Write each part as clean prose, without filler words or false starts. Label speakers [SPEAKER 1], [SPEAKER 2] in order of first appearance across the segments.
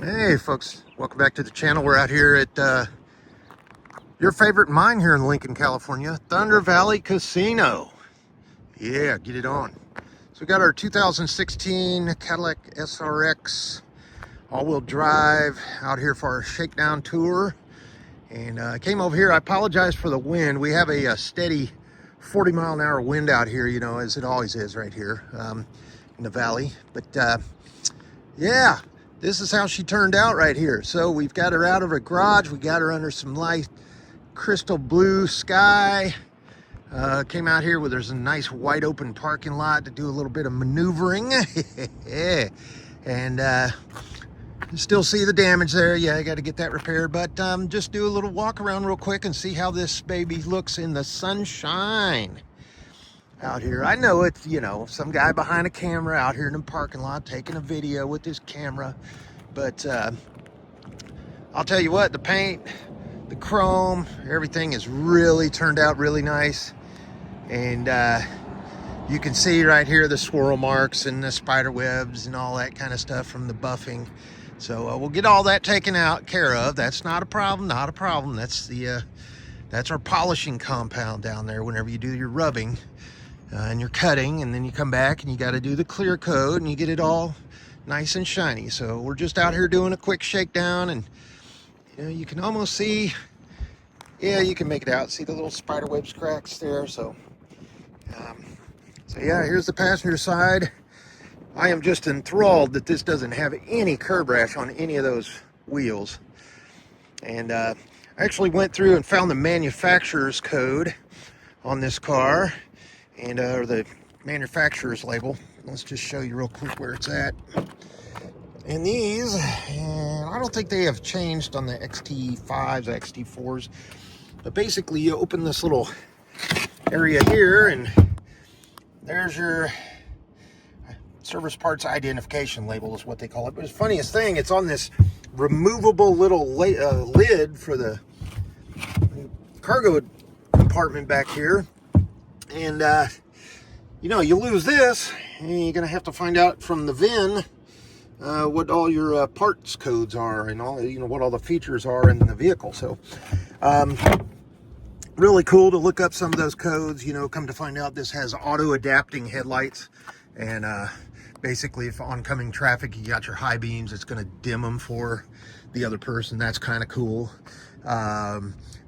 [SPEAKER 1] Hey folks, welcome back to the channel. We're out here at your favorite mine here in Lincoln, California, Thunder Valley Casino. Yeah, get it on. So we got our 2016 Cadillac SRX all-wheel drive out here for our Shakedown tour. And I came over here. I apologize for the wind. We have a steady 40-mile-an-hour wind out here, you know, as it always is right here in the valley. But yeah, this is how she turned out right here. So we've got her out of her garage. We got her under some light crystal blue sky. Came out here where there's a nice wide open parking lot to do a little bit of maneuvering. And you still see the damage there. Yeah, I got to get that repaired. But just do a little walk around real quick and see how this baby looks in the sunshine out here. I know it's, you know, some guy behind a camera out here in the parking lot taking a video with his camera. But I'll tell you what, the paint, the chrome, everything has really turned out really nice. And you can see right here the swirl marks and the spider webs and all that kind of stuff from the buffing. So we'll get all that taken care of. That's not a problem, not a problem. That's the that's our polishing compound down there whenever you do your rubbing and you're cutting, and then you come back and you got to do the clear coat and you get it all nice and shiny. So we're just out here doing a quick shakedown, and you know, you can almost see, yeah, you can make it out. See the little spider webs cracks there. So yeah, here's the passenger side. I am just enthralled that this doesn't have any curb rash on any of those wheels. And I actually went through and found the manufacturer's code on this car, and or the manufacturer's label. Let's just show you real quick where it's at. And these, and I don't think they have changed on the XT5s, XT4s, but basically you open this little area here, and there's your service parts identification label is what they call it. But the funniest thing, it's on this removable little lid for the cargo compartment back here. And you know, you lose this and you're gonna have to find out from the VIN what all your parts codes are and all, you know, what all the features are in the vehicle. So really cool to look up some of those codes. You know, come to find out this has auto adapting headlights, and basically if oncoming traffic you got your high beams, it's going to dim them for the other person. That's kind of cool.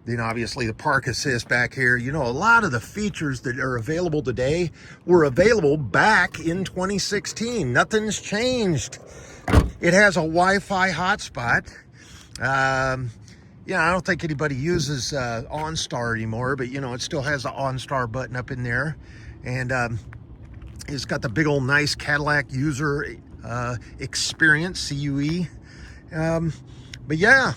[SPEAKER 1] Then obviously the park assist back here. You know, a lot of the features that are available today were available back in 2016. Nothing's changed. It has a Wi-Fi hotspot. Yeah, I don't think anybody uses OnStar anymore, but you know, it still has the OnStar button up in there. And it's got the big old nice Cadillac user experience, CUE. But yeah,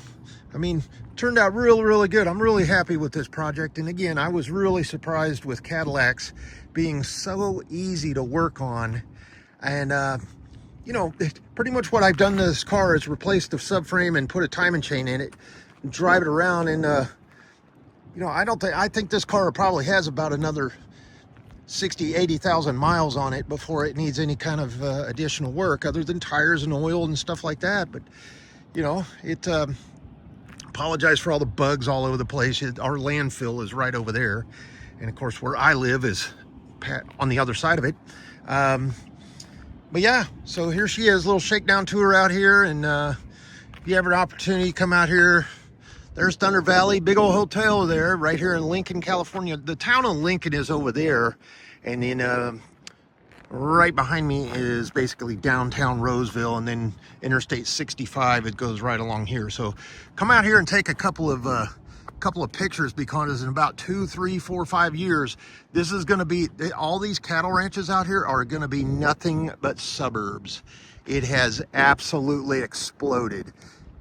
[SPEAKER 1] I mean, turned out really good. I'm really happy with this project. And again, I was really surprised with Cadillacs being so easy to work on. And you know, pretty much what I've done to this car is replace the subframe and put a timing chain in it and drive it around. And you know, I think this car probably has about another 60,000-80,000 miles on it before it needs any kind of additional work other than tires and oil and stuff like that. But you know, it apologize for all the bugs all over the place. Our landfill is right over there, and of course where I live is on the other side of it. But yeah, so here she is, little shakedown tour out here. And if you have an opportunity, come out here. There's Thunder Valley, big old hotel there, right here in Lincoln, California. The town of Lincoln is over there, and then right behind me is basically downtown Roseville, and then Interstate 65. It goes right along here. So come out here and take a couple of pictures, because in about 2, 3, 4, 5 years, this is going to be, all these cattle ranches out here are going to be nothing but suburbs. It has absolutely exploded.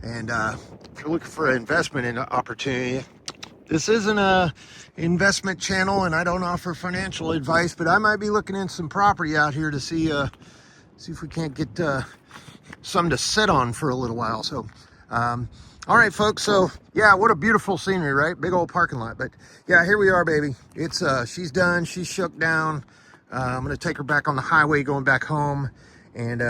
[SPEAKER 1] And if you're looking for an investment opportunity, this isn't a investment channel, and I don't offer financial advice, but I might be looking in some property out here to see if we can't get some to sit on for a little while. So all right, folks, so yeah, what a beautiful scenery, right? Big old parking lot. But yeah, here we are, baby. It's she's done, she's shook down. I'm gonna take her back on the highway going back home. And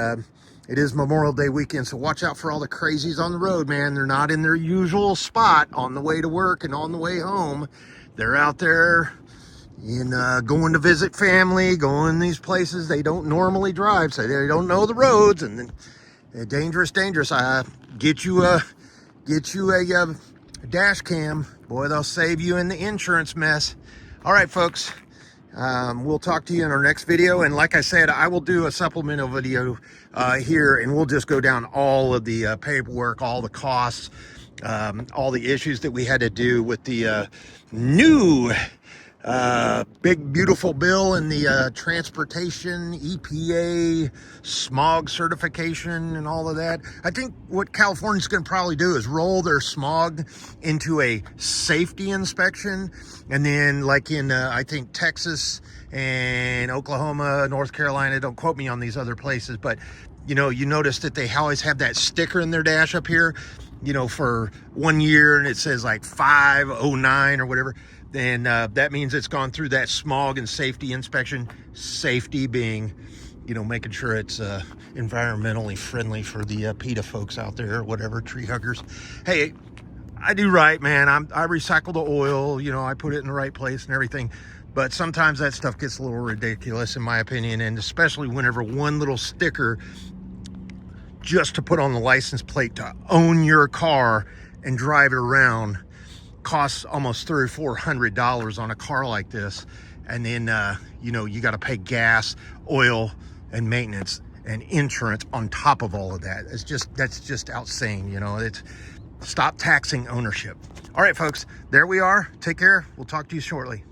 [SPEAKER 1] It is Memorial Day weekend, so watch out for all the crazies on the road, man. They're not in their usual spot on the way to work and on the way home. They're out there in going to visit family, going these places they don't normally drive, so they don't know the roads, and then dangerous. Get you a dash cam. Boy, they'll save you in the insurance mess. All right, folks. We'll talk to you in our next video. And like I said, I will do a supplemental video here, and we'll just go down all of the paperwork, all the costs, all the issues that we had to do with the new big beautiful bill in the transportation, EPA, smog certification and all of that. I think what California's going to probably do is roll their smog into a safety inspection, and then like in I think Texas and Oklahoma, North Carolina, don't quote me on these other places, but you know, you notice that they always have that sticker in their dash up here, you know, for 1 year, and it says like 509 or whatever. Then that means it's gone through that smog and safety inspection. Safety being, you know, making sure it's environmentally friendly for the PETA folks out there or whatever, tree huggers. Hey, I do right, man. I recycle the oil, you know, I put it in the right place and everything. But sometimes that stuff gets a little ridiculous, in my opinion, and especially whenever one little sticker just to put on the license plate to own your car and drive it around costs almost $300 or $400 on a car like this. And then you know, you got to pay gas, oil, and maintenance and insurance on top of all of that. That's just outsane, you know. It's stop taxing ownership. All right, folks, there we are. Take care. We'll talk to you shortly.